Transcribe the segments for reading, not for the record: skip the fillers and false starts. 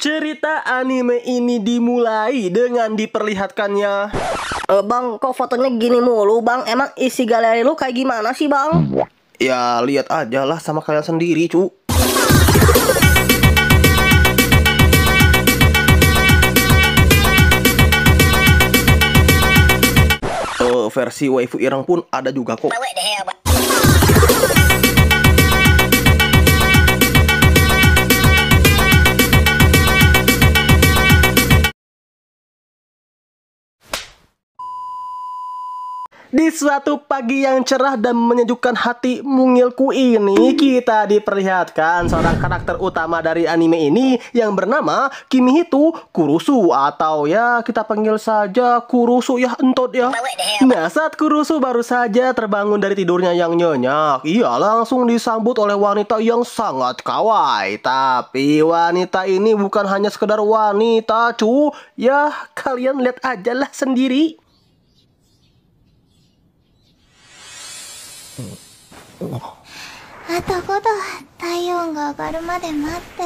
Cerita anime ini dimulai dengan diperlihatkannya. Bang, kok fotonya gini mulu, Bang? Emang isi galeri lu kayak gimana sih, Bang? Ya, lihat aja lah sama kalian sendiri, cu. Versi waifu ireng pun ada juga kok. Di suatu pagi yang cerah dan menyejukkan hati mungilku ini, kita diperlihatkan seorang karakter utama dari anime ini yang bernama Kimihitu Kurusu, atau ya kita panggil saja Kurusu ya, entot ya. Nah, saat Kurusu baru saja terbangun dari tidurnya yang nyenyak, ia langsung disambut oleh wanita yang sangat kawaii. Tapi wanita ini bukan hanya sekedar wanita, cu. Ya, kalian lihat aja lah sendiri. あと5度体温が上がるまで待って。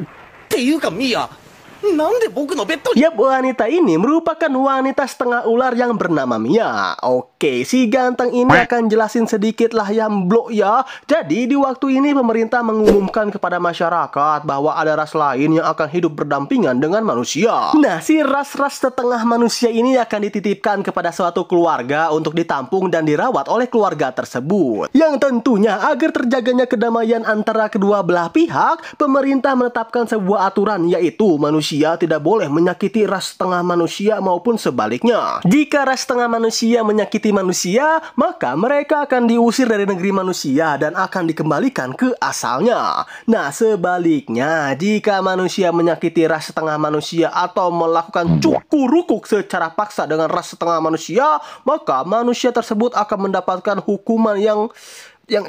っていうかミーヤ、なんで僕のベッドに。 Yap, wanita ini merupakan wanita setengah ular yang bernama Mia. Oke, si ganteng ini akan jelasin sedikit lah ya, blok ya. Jadi di waktu ini pemerintah mengumumkan kepada masyarakat bahwa ada ras lain yang akan hidup berdampingan dengan manusia. Nah, si ras-ras setengah manusia ini akan dititipkan kepada suatu keluarga untuk ditampung dan dirawat oleh keluarga tersebut. Yang tentunya agar terjaganya kedamaian antara kedua belah pihak, pemerintah menetapkan sebuah aturan, yaitu manusia tidak boleh menyakiti ras setengah manusia maupun sebaliknya. Jika ras setengah manusia menyakiti manusia, maka mereka akan diusir dari negeri manusia dan akan dikembalikan ke asalnya. Nah, sebaliknya, jika manusia menyakiti ras setengah manusia atau melakukan cukurukuk secara paksa dengan ras setengah manusia, maka manusia tersebut akan mendapatkan hukuman yang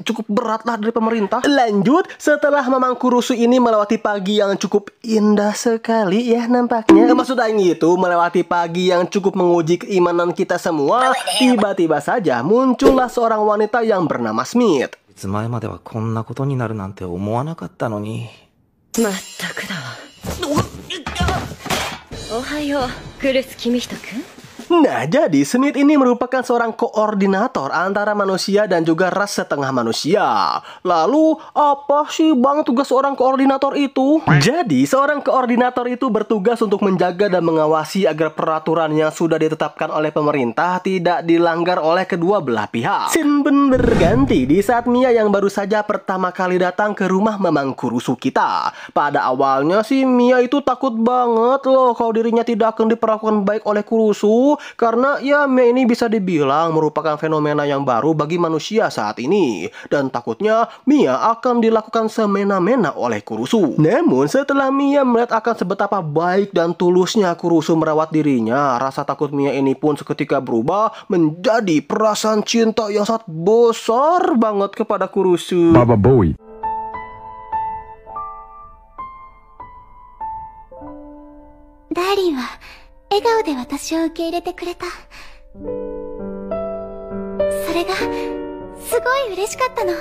cukup berat lah dari pemerintah. Lanjut, setelah Mamang Kurusu ini melewati pagi yang cukup indah sekali ya nampaknya. Maksudnya itu, melewati pagi yang cukup menguji keimanan kita semua, tiba-tiba saja muncullah seorang wanita yang bernama Smith. 前まではこんなことになるなんて思わなかったのに。まったくだわ。おはよう、クルスキミヒト君。 Nah, jadi Smith ini merupakan seorang koordinator antara manusia dan juga ras setengah manusia. Lalu, apa sih bang tugas seorang koordinator itu? Jadi, seorang koordinator itu bertugas untuk menjaga dan mengawasi agar peraturan yang sudah ditetapkan oleh pemerintah tidak dilanggar oleh kedua belah pihak. Scene pun berganti di saat Mia yang baru saja pertama kali datang ke rumah Mamang Kurusu kita. Pada awalnya sih Mia itu takut banget loh kalau dirinya tidak akan diperlakukan baik oleh Kurusu. Karena ya Mia ini bisa dibilang merupakan fenomena yang baru bagi manusia saat ini. Dan takutnya Mia akan dilakukan semena-mena oleh Kurusu. Namun setelah Mia melihat akan sebetapa baik dan tulusnya Kurusu merawat dirinya, rasa takut Mia ini pun seketika berubah menjadi perasaan cinta yang sangat besar banget kepada Kurusu. Baba Boy. Darling は笑顔で私を受け入れてくれた。それがすごい嬉しかったの。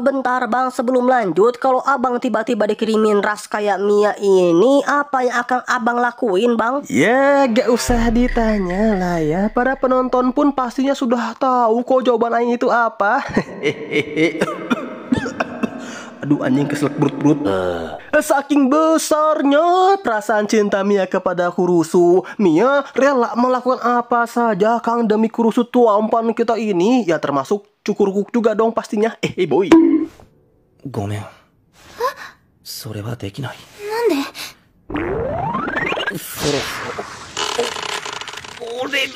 Bentar bang, sebelum lanjut, kalau abang tiba-tiba dikirimin ras kayak Mia ini, apa yang akan abang lakuin bang? Ya, gak usah ditanya lah ya. Para penonton pun pastinya sudah tahu kok jawaban Aing itu apa. Aduh, anjing keselak perut-perut. Saking besarnya perasaan cinta Mia kepada Kurusu, Mia rela melakukan apa saja Kang demi Kurusu tuampan kita ini. Ya termasuk cukur-kuk juga dong pastinya. Boy. ごめん。それはできない。なんで？そろそろ折れる。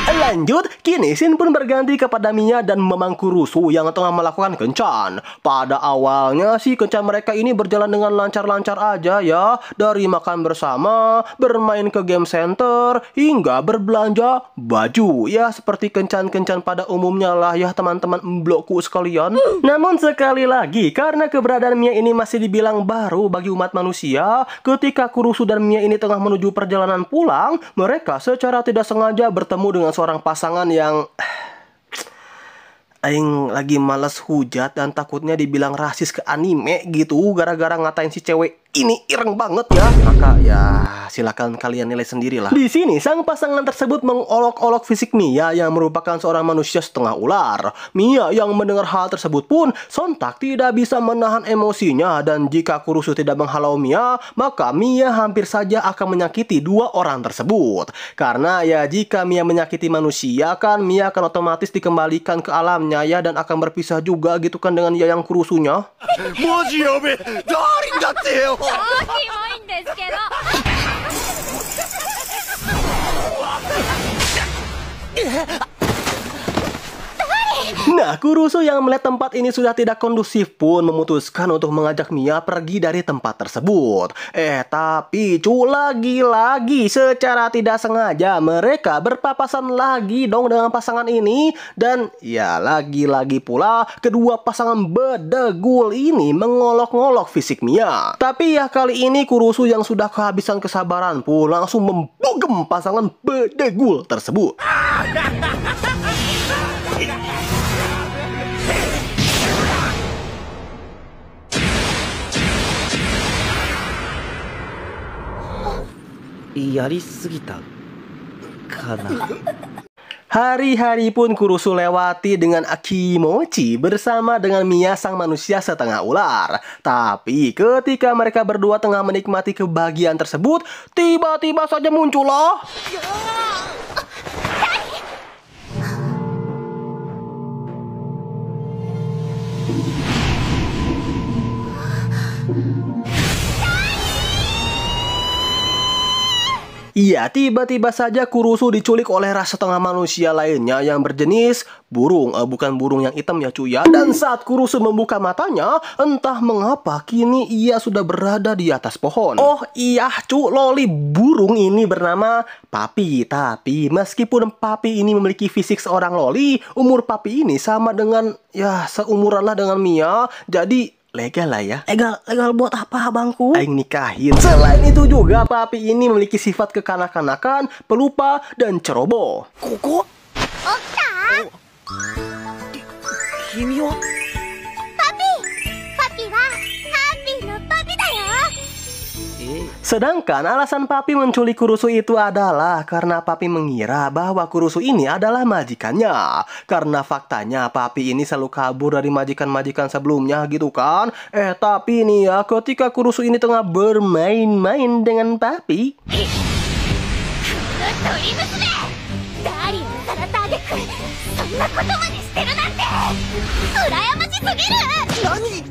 Lanjut, kini scene pun berganti kepada Mia dan Mamang Kurusu yang tengah melakukan kencan. Pada awalnya sih kencan mereka ini berjalan dengan lancar-lancar aja ya. Dari makan bersama, bermain ke game center, hingga berbelanja baju. Ya seperti kencan-kencan pada umumnya lah ya teman-teman blokku sekalian. Namun sekali lagi, karena keberadaan Mia ini masih dibilang baru bagi umat manusia, ketika Kurusu dan Mia ini tengah menuju perjalanan pulang, mereka secara tidak sengaja bertemu dengan seorang pasangan yang aing lagi males hujat dan takutnya dibilang rasis ke anime gitu gara-gara ngatain si cewek ini ireng banget ya. Maka ya silakan kalian nilai sendirilah. Di sini sang pasangan tersebut mengolok-olok fisik Mia yang merupakan seorang manusia setengah ular. Mia yang mendengar hal tersebut pun sontak tidak bisa menahan emosinya, dan jika Kurusu tidak menghalau Mia, maka Mia hampir saja akan menyakiti dua orang tersebut. Karena ya jika Mia menyakiti manusia kan Mia akan otomatis dikembalikan ke alamnya ya, dan akan berpisah juga gitu kan dengan Yayang Kurusunya. Nah, Kurusu yang melihat tempat ini sudah tidak kondusif pun memutuskan untuk mengajak Mia pergi dari tempat tersebut. Tapi lagi-lagi secara tidak sengaja mereka berpapasan lagi dong dengan pasangan ini. Dan ya lagi-lagi pula kedua pasangan bedegul ini mengolok-ngolok fisik Mia. Tapi ya kali ini Kurusu yang sudah kehabisan kesabaran pun langsung membogem pasangan bedegul tersebut. Hari-hari pun Kurusu lewati dengan akimochi bersama dengan Mia sang manusia setengah ular. Tapi ketika mereka berdua tengah menikmati kebahagiaan tersebut, tiba-tiba saja muncul loh. Iya, tiba-tiba saja Kurusu diculik oleh ras setengah manusia lainnya yang berjenis burung. Bukan burung yang hitam ya cuy ya. Dan saat Kurusu membuka matanya, entah mengapa kini ia sudah berada di atas pohon. Oh iya cu, loli burung ini bernama Papi. Tapi meskipun Papi ini memiliki fisik seorang loli, umur Papi ini sama dengan ya seumuran lah dengan Mia. Jadi legal lah ya. Legal buat apa abangku? Aing nikahin. Selain itu juga Papi ini memiliki sifat kekanak-kanakan, pelupa, dan ceroboh. Koko? Okta? Kimi wa? Papi! Papi wa Happy no Papi da yo! Sedangkan alasan Papi menculik Kurusu itu adalah karena Papi mengira bahwa Kurusu ini adalah majikannya. Karena faktanya Papi ini selalu kabur dari majikan-majikan sebelumnya gitu kan. Tapi nih ya, ketika Kurusu ini tengah bermain-main dengan Papi,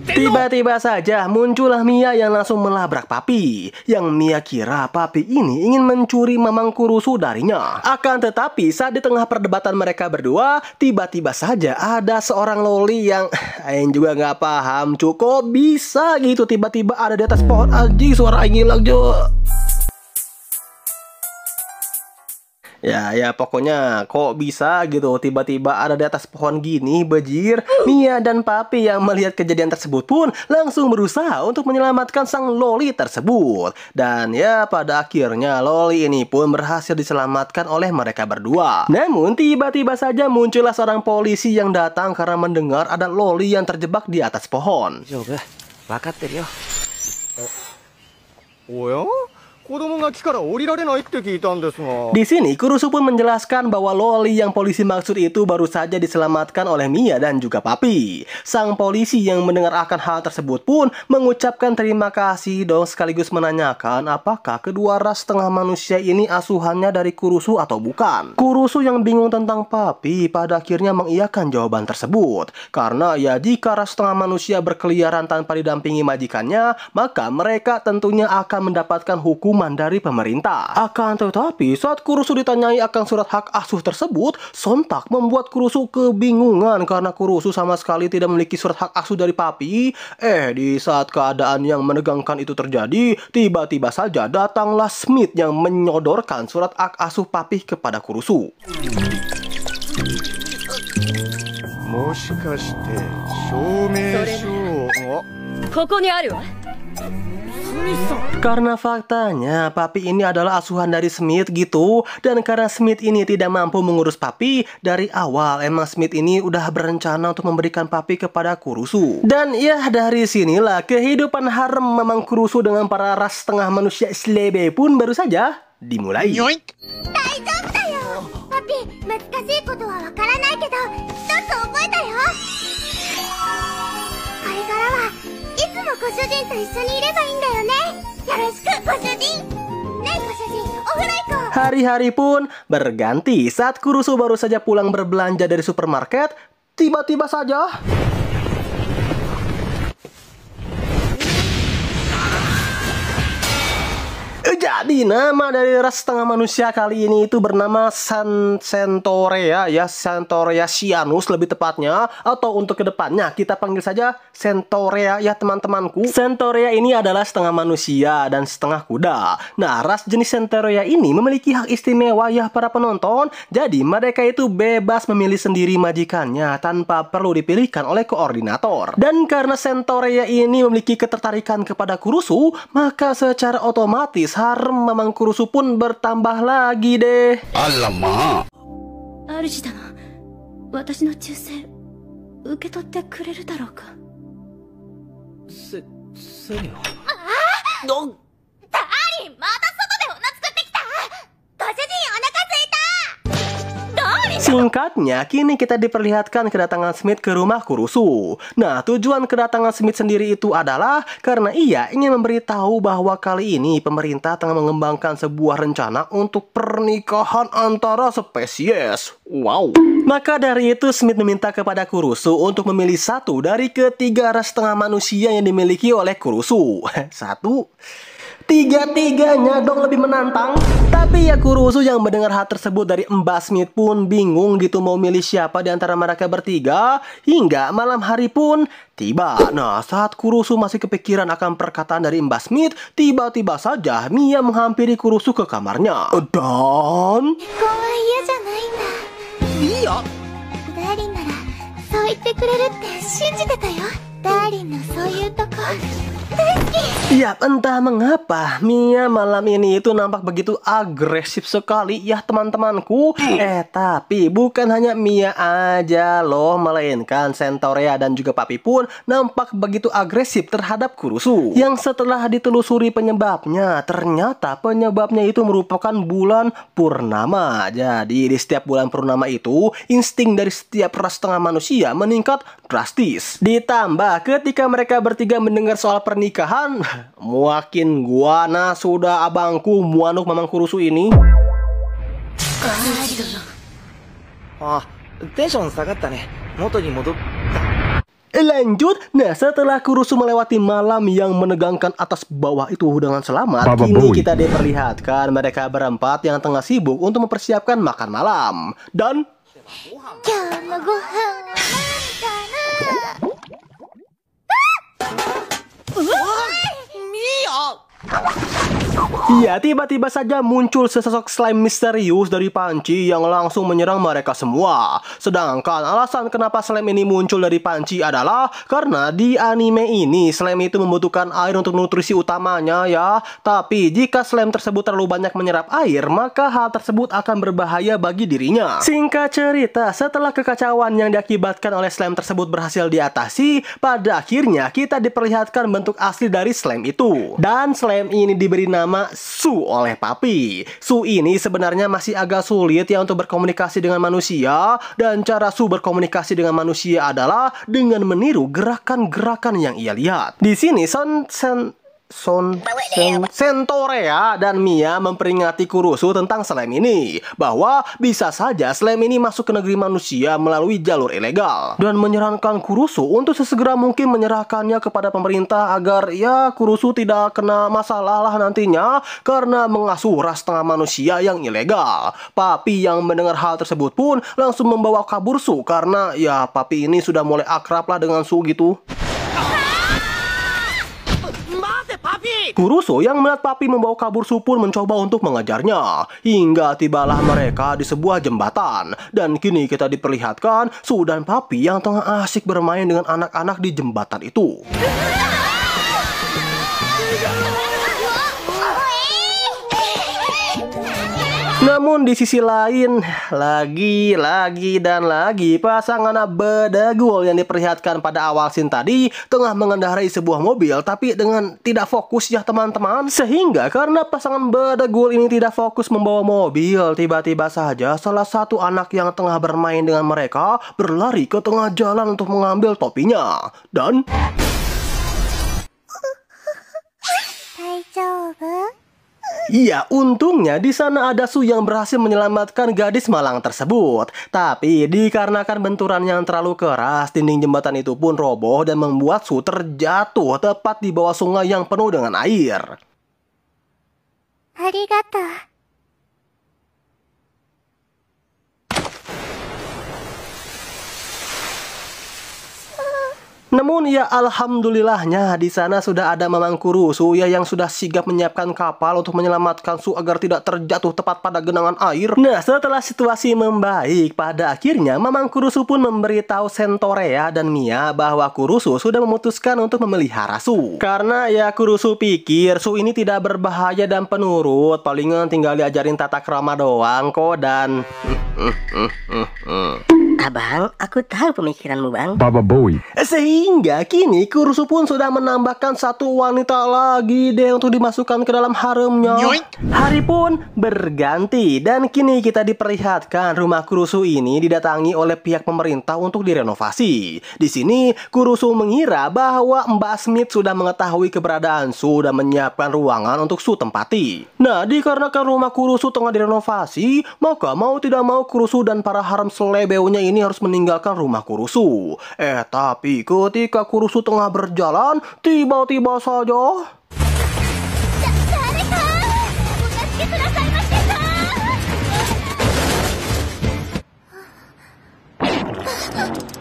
tiba-tiba saja muncullah Mia yang langsung melabrak Papi. Yang Mia kira Papi ini ingin mencuri Mamang Kurusu darinya. Akan tetapi saat di tengah perdebatan mereka berdua, tiba-tiba saja ada seorang loli yang Aing juga nggak paham cukup bisa gitu tiba-tiba ada di atas pohon. Anjing, suara Aing hilang jo. Ya pokoknya kok bisa gitu tiba-tiba ada di atas pohon gini bejir. Mia dan Papi yang melihat kejadian tersebut pun langsung berusaha untuk menyelamatkan sang loli tersebut. Dan ya pada akhirnya loli ini pun berhasil diselamatkan oleh mereka berdua. Namun tiba-tiba saja muncullah seorang polisi yang datang karena mendengar ada loli yang terjebak di atas pohon. Di sini Kurusu pun menjelaskan bahwa loli yang polisi maksud itu baru saja diselamatkan oleh Mia dan juga Papi. Sang polisi yang mendengar akan hal tersebut pun mengucapkan terima kasih dong, sekaligus menanyakan apakah kedua ras setengah manusia ini asuhannya dari Kurusu atau bukan. Kurusu yang bingung tentang Papi pada akhirnya mengiyakan jawaban tersebut. Karena ya jika ras setengah manusia berkeliaran tanpa didampingi majikannya, maka mereka tentunya akan mendapatkan hukum dari pemerintah. Akan tetapi saat Kurusu ditanyai akan surat hak asuh tersebut, sontak membuat Kurusu kebingungan karena Kurusu sama sekali tidak memiliki surat hak asuh dari Papi. Di saat keadaan yang menegangkan itu terjadi, tiba-tiba saja datanglah Smith yang menyodorkan surat hak asuh Papi kepada Kurusu. Karena faktanya Papi ini adalah asuhan dari Smith gitu. Dan karena Smith ini tidak mampu mengurus Papi, dari awal emang Smith ini udah berencana untuk memberikan Papi kepada Kurusu. Dan ya dari sinilah kehidupan harem Mamang Kurusu dengan para ras setengah manusia slebe pun baru saja dimulai. 大丈夫だよ。パピ、難しいことはわからないけど、一つ覚えたよ。これからはいつもご主人と一緒にいればいいんだよね。よろしく、ご主人。ねえ、ご主人、お風呂行こう。 Hari-hari pun berganti saat Kurusu baru saja pulang berbelanja dari supermarket. Tiba-tiba saja jadi nama dari ras setengah manusia kali ini itu bernama Centaurea ya, Centaurea Cyanus lebih tepatnya, atau untuk kedepannya kita panggil saja Centaurea ya teman-temanku. Centaurea ini adalah setengah manusia dan setengah kuda. Nah, ras jenis Centaurea ini memiliki hak istimewa ya para penonton. Jadi mereka itu bebas memilih sendiri majikannya tanpa perlu dipilihkan oleh koordinator. Dan karena Centaurea ini memiliki ketertarikan kepada Kurusu, maka secara otomatis harem Mamang Kurusu pun bertambah lagi deh. Alamak. 主殿、私の忠誠受け取ってくれるだろうか。セリア。ダーリン、また外でおな作ってきた。ご主人、お腹すいた。ダーリン。 Singkatnya, kini kita diperlihatkan kedatangan Smith ke rumah Kurusu. Nah, tujuan kedatangan Smith sendiri itu adalah karena ia ingin memberitahu bahwa kali ini pemerintah tengah mengembangkan sebuah rencana untuk pernikahan antara spesies. Wow. Maka dari itu Smith meminta kepada Kurusu untuk memilih satu dari ketiga ras setengah manusia yang dimiliki oleh Kurusu. Satu. Tiga-tiganya dong lebih menantang. Tapi ya Kurusu yang mendengar hal tersebut dari Mbak Smith pun bingung gitu mau milih siapa di antara mereka bertiga. Hingga malam hari pun tiba. Nah, saat Kurusu masih kepikiran akan perkataan dari Mbak Smith, tiba-tiba saja Mia menghampiri Kurusu ke kamarnya. Dan ここは嫌じゃないんだ。いいや。ダーリンならそう言ってくれるって信じてたよ。ダーリンのそういうとこ大好き。 ya entah mengapa Mia malam ini itu nampak begitu agresif sekali ya teman-temanku. Tapi bukan hanya Mia aja loh, melainkan Centaurea dan juga Papi pun nampak begitu agresif terhadap Kurusu. Yang setelah ditelusuri penyebabnya, ternyata penyebabnya itu merupakan bulan purnama. Jadi di setiap bulan purnama itu insting dari setiap ras setengah manusia meningkat drastis. Ditambah ketika mereka bertiga mendengar soal pernikahan, makin guana sudah abangku muanuk Mamang Kurusu ini. あ、テンション下がったね。元に戻っ。 Lanjut, nah setelah Kurusu melewati malam yang menegangkan atas bawah itu dengan selamat, kini kita diperlihatkan mereka berempat yang tengah sibuk untuk mempersiapkan makan malam. Dan 今日のご飯は何かな。iya, tiba-tiba saja muncul sesosok slime misterius dari panci yang langsung menyerang mereka semua. Sedangkan alasan kenapa slime ini muncul dari panci adalah karena di anime ini slime itu membutuhkan air untuk nutrisi utamanya ya. Tapi jika slime tersebut terlalu banyak menyerap air, maka hal tersebut akan berbahaya bagi dirinya. Singkat cerita, setelah kekacauan yang diakibatkan oleh slime tersebut berhasil diatasi, pada akhirnya kita diperlihatkan bentuk asli dari slime itu. Dan slime ini diberi nama Su oleh Papi. Su ini sebenarnya masih agak sulit ya untuk berkomunikasi dengan manusia. Dan cara Su berkomunikasi dengan manusia adalah dengan meniru gerakan-gerakan yang ia lihat. Di sini Centaurea dan Mia memperingati Kurusu tentang slime ini, bahwa bisa saja slime ini masuk ke negeri manusia melalui jalur ilegal, dan menyarankan Kurusu untuk sesegera mungkin menyerahkannya kepada pemerintah agar ya Kurusu tidak kena masalah lah nantinya karena mengasuh ras setengah manusia yang ilegal. Papi yang mendengar hal tersebut pun langsung membawa kabur Su karena ya Papi ini sudah mulai akrab lah dengan Su gitu. Kurusu yang melihat Papi membawa kabur Su pun mencoba untuk mengejarnya. Hingga tibalah mereka di sebuah jembatan. Dan kini kita diperlihatkan Su dan Papi yang tengah asik bermain dengan anak-anak di jembatan itu. Namun di sisi lain, lagi dan lagi pasangan bedagul yang diperlihatkan pada awal scene tadi tengah mengendarai sebuah mobil tapi dengan tidak fokus ya teman-teman. Sehingga karena pasangan bedagul ini tidak fokus membawa mobil, tiba-tiba saja salah satu anak yang tengah bermain dengan mereka berlari ke tengah jalan untuk mengambil topinya. Dan iya, untungnya di sana ada Su yang berhasil menyelamatkan gadis malang tersebut. Tapi dikarenakan benturan yang terlalu keras, dinding jembatan itu pun roboh dan membuat Su terjatuh tepat di bawah sungai yang penuh dengan air. Arigato. Namun ya alhamdulillahnya di sana sudah ada Mamang Kurusu ya yang sudah sigap menyiapkan kapal untuk menyelamatkan Su agar tidak terjatuh tepat pada genangan air. Nah, setelah situasi membaik, pada akhirnya Mamang Kurusu pun memberitahu Sentorea dan Mia bahwa Kurusu sudah memutuskan untuk memelihara Su. Karena ya Kurusu pikir Su ini tidak berbahaya dan penurut, palingan tinggal diajarin tata krama doang kok. Dan Abang, aku tahu pemikiranmu, Bang. Baba Bowie. sehingga kini Kurusu pun sudah menambahkan satu wanita lagi deh untuk dimasukkan ke dalam haremnya. Hari pun berganti dan kini kita diperlihatkan rumah Kurusu ini didatangi oleh pihak pemerintah untuk direnovasi. Di sini Kurusu mengira bahwa Mbak Smith sudah mengetahui keberadaan Su dan menyiapkan ruangan untuk Su tempati. Nah, dikarenakan rumah Kurusu tengah direnovasi, maka mau tidak mau Kurusu dan para harem selebeunya ini harus meninggalkan rumah Kurusu. Tapi ketika Kurusu tengah berjalan, tiba-tiba saja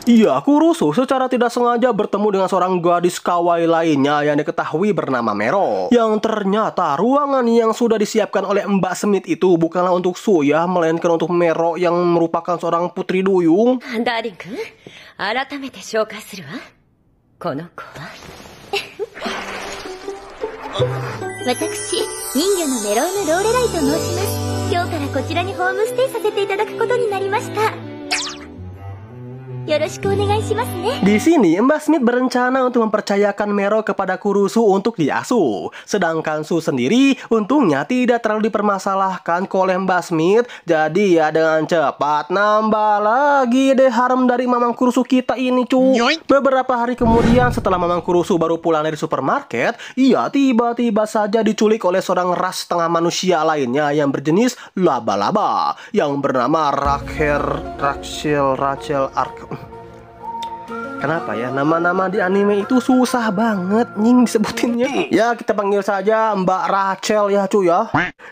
iya, Kurusu secara tidak sengaja bertemu dengan seorang gadis kawaii lainnya yang diketahui bernama Mero. Yang ternyata ruangan yang sudah disiapkan oleh Mbak Smith itu bukanlah untuk Su ya, melainkan untuk Mero yang merupakan seorang putri duyung. ダーリン君、改めて紹介するわ。この子は私、人魚のメロウム・ローレライと申します。今日からこちらにホームステイさせていただくことになりました。よろしくお願いしますね。 Di sini Mbak Smith berencana untuk mempercayakan Mero kepada Kurusu untuk diasuh. Sedangkan Su sendiri untungnya tidak terlalu dipermasalahkan oleh Mbak Smith. Jadi ya dengan cepat nambah lagi deh harem dari Mamang Kurusu kita ini cu. Beberapa hari kemudian setelah Mamang Kurusu baru pulang dari supermarket, ia tiba-tiba saja diculik oleh seorang ras setengah manusia lainnya yang berjenis laba-laba yang bernama Rachel Ark. Kenapa ya nama-nama di anime itu susah banget nying disebutinnya. Ya kita panggil saja Mbak Rachel ya cuy ya.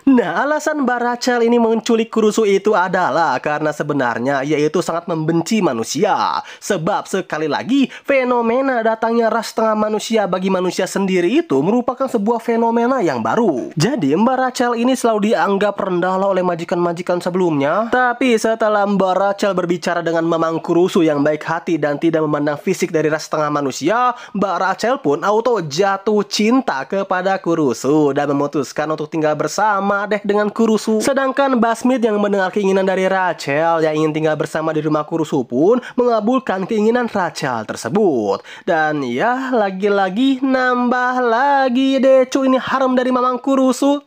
Nah, alasan Mbak Rachel ini menculik Kurusu itu adalah karena sebenarnya yaitu sangat membenci manusia. Sebab sekali lagi fenomena datangnya ras setengah manusia bagi manusia sendiri itu merupakan sebuah fenomena yang baru. Jadi Mbak Rachel ini selalu dianggap rendah oleh majikan-majikan sebelumnya. Tapi setelah Mbak Rachel berbicara dengan Mamang Kurusu yang baik hati dan tidak memandang fisik dari ras setengah manusia, Mbak Rachel pun auto jatuh cinta kepada Kurusu dan memutuskan untuk tinggal bersama deh dengan Kurusu. Sedangkan Mbak Smith yang mendengar keinginan dari Rachel yang ingin tinggal bersama di rumah Kurusu pun mengabulkan keinginan Rachel tersebut. Dan ya lagi-lagi nambah lagi deh cuy ini harem dari Mamang Kurusu.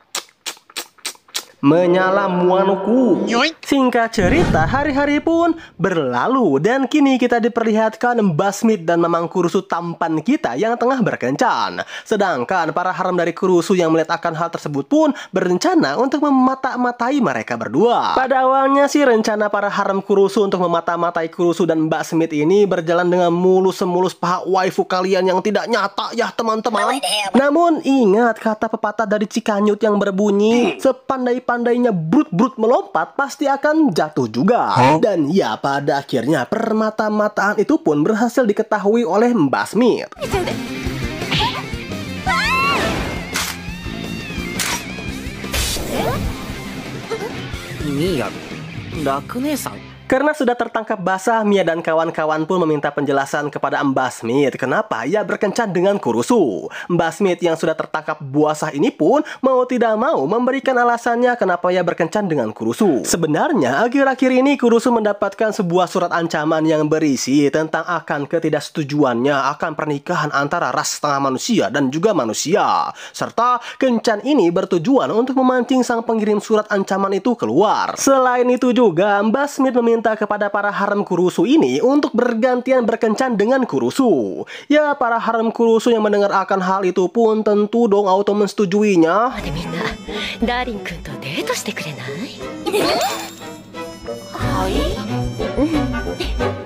Menyala muanuku. Singkat cerita, hari-hari pun berlalu dan kini kita diperlihatkan Mbak Smith dan Mamang Kurusu tampan kita yang tengah berkencan. Sedangkan para harem dari Kurusu yang melihat akan hal tersebut pun berencana untuk memata-matai mereka berdua. Pada awalnya sih rencana para harem Kurusu untuk memata-matai Kurusu dan Mbak Smith ini berjalan dengan mulus-semulus paha waifu kalian yang tidak nyata ya teman-teman. Namun ingat kata pepatah dari Cikanyut yang berbunyi, sepandai-pandainya brut-brut melompat pasti akan jatuh juga. Dan ya pada akhirnya permata-mataan itu pun berhasil diketahui oleh Mbak Smith. Mia, ラク姉さん。Karena sudah tertangkap basah, Mia dan kawan-kawan pun meminta penjelasan kepada Mbak Smith kenapa ia berkencan dengan Kurusu. Mbak Smith yang sudah tertangkap basah ini pun mau tidak mau memberikan alasannya kenapa ia berkencan dengan Kurusu. Sebenarnya akhir-akhir ini Kurusu mendapatkan sebuah surat ancaman yang berisi tentang akan ketidaksetujuannya akan pernikahan antara ras setengah manusia dan juga manusia. Serta kencan ini bertujuan untuk memancing sang pengirim surat ancaman itu keluar. Selain itu juga Mbak Smith meminta kepada para harem Kurusu ini untuk bergantian berkencan dengan Kurusu. Ya, para harem Kurusu yang mendengar akan hal itu pun tentu dong auto mensetujuinya.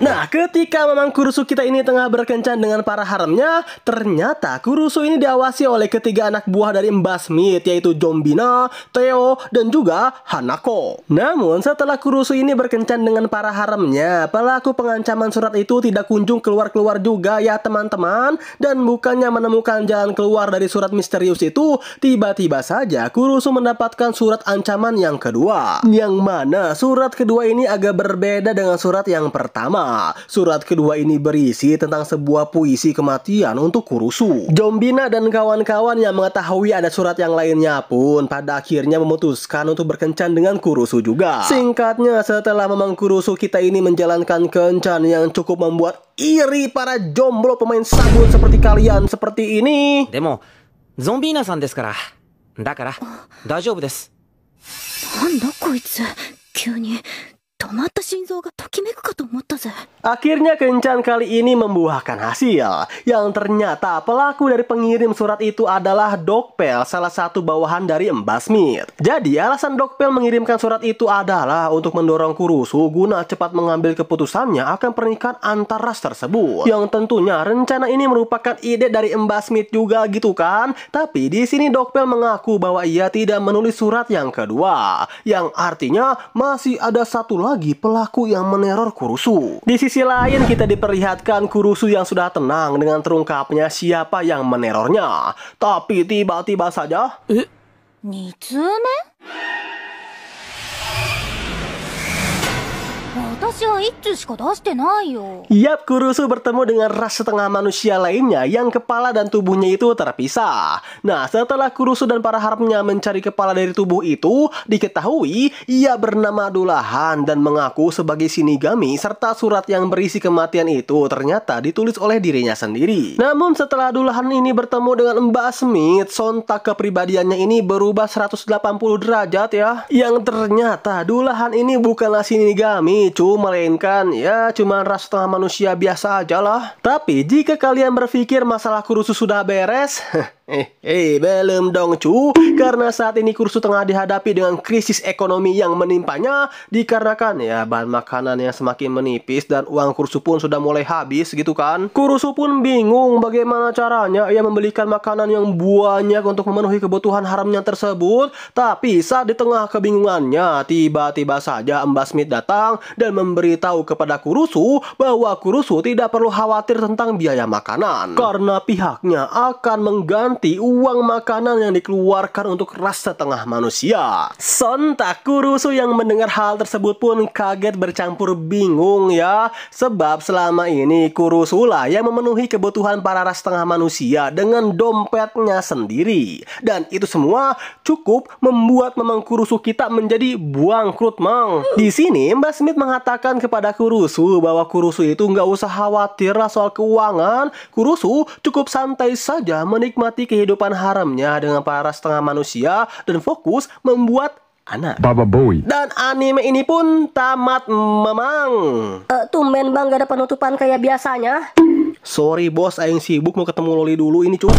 Nah, ketika memang Kurusu kita ini tengah berkencan dengan para haremnya, ternyata Kurusu ini diawasi oleh ketiga anak buah dari Mbak Smith, yaitu Jombina, Theo, dan juga Hanako. Namun, setelah Kurusu ini berkencan dengan para haremnya, pelaku pengancaman surat itu tidak kunjung keluar-keluar juga ya teman-teman. Dan bukannya menemukan jalan keluar dari surat misterius itu, tiba-tiba saja Kurusu mendapatkan surat ancaman yang kedua. Yang mana surat kedua ini agak berbeda dengan surat yang pertama. Surat kedua ini berisi tentang sebuah puisi kematian untuk Kurusu. Jombina dan kawan-kawan yang mengetahui ada surat yang lainnya pun pada akhirnya memutuskan untuk berkencan dengan Kurusu juga. Singkatnya, setelah memang Kurusu kita ini menjalankan kencan yang cukup membuat iri para jomblo pemain sabun seperti kalian seperti ini. でも、ゾンビーナさんですから。だから、大丈夫です。なんだこいつ、急に止まった心臓がときめくかと思ったぜ。 Akhirnya kencan kali ini membuahkan hasil. Yang ternyata pelaku dari pengirim surat itu adalah Dokpel, salah satu bawahan dari Mbak Smith. Jadi alasan Dokpel mengirimkan surat itu adalah untuk mendorong Kurusu guna cepat mengambil keputusannya akan pernikahan antar ras tersebut. Yang tentunya rencana ini merupakan ide dari Mbak Smith juga gitu kan. Tapi di sini Dokpel mengaku bahwa ia tidak menulis surat yang kedua, yang artinya masih ada satu lagi pelaku yang meneror Kurusu. Di sisi lain kita diperlihatkan Kurusu yang sudah tenang dengan terungkapnya siapa yang menerornya. Tapi tiba-tiba saja 2通目？私は1通しか出してないよ。 Yap, Kurusu bertemu dengan ras setengah manusia lainnya yang kepala dan tubuhnya itu terpisah. Nah, setelah Kurusu dan para haremnya mencari kepala dari tubuh itu, diketahui ia bernama Dulahan dan mengaku sebagai Shinigami, serta surat yang berisi kematian itu ternyata ditulis oleh dirinya sendiri. Namun setelah Dulahan ini bertemu dengan Mbak Smith, sontak kepribadiannya ini berubah 180 derajat ya. Yang ternyata Dulahan ini bukanlah Shinigami, melainkan ya cuma ras setengah manusia biasa aja lah. Tapi jika kalian berpikir masalah Kurusu sudah beres, belum dong karena saat ini Kurusu tengah dihadapi dengan krisis ekonomi yang menimpanya dikarenakan ya bahan makanan yang semakin menipis dan uang Kurusu pun sudah mulai habis gitu kan. Kurusu pun bingung bagaimana caranya ia membelikan makanan yang banyak untuk memenuhi kebutuhan haremnya tersebut. Tapi saat di tengah kebingungannya, tiba-tiba saja Mbak Smith datang dan memberitahu kepada Kurusu bahwa Kurusu tidak perlu khawatir tentang biaya makanan karena pihaknya akan mengganti uang makanan yang dikeluarkan untuk ras setengah manusia. Sontak Kurusu yang mendengar hal tersebut pun kaget bercampur bingung ya, sebab selama ini Kurusu lah yang memenuhi kebutuhan para ras setengah manusia dengan dompetnya sendiri. Dan itu semua cukup membuat memang Kurusu kita menjadi bangkrut mang. Di sini Mbak Smith mengatakan kepada Kurusu bahwa Kurusu itu nggak usah khawatir lah soal keuangan. Kurusu cukup santai saja menikmati kehidupan haremnya dengan para setengah manusia dan fokus membuat anak. Baba Bowie. Dan anime ini pun tamat memang. Tumben bang, gak ada penutupan kayak biasanya. Sorry bos, aing sibuk mau ketemu Loli dulu ini cuy.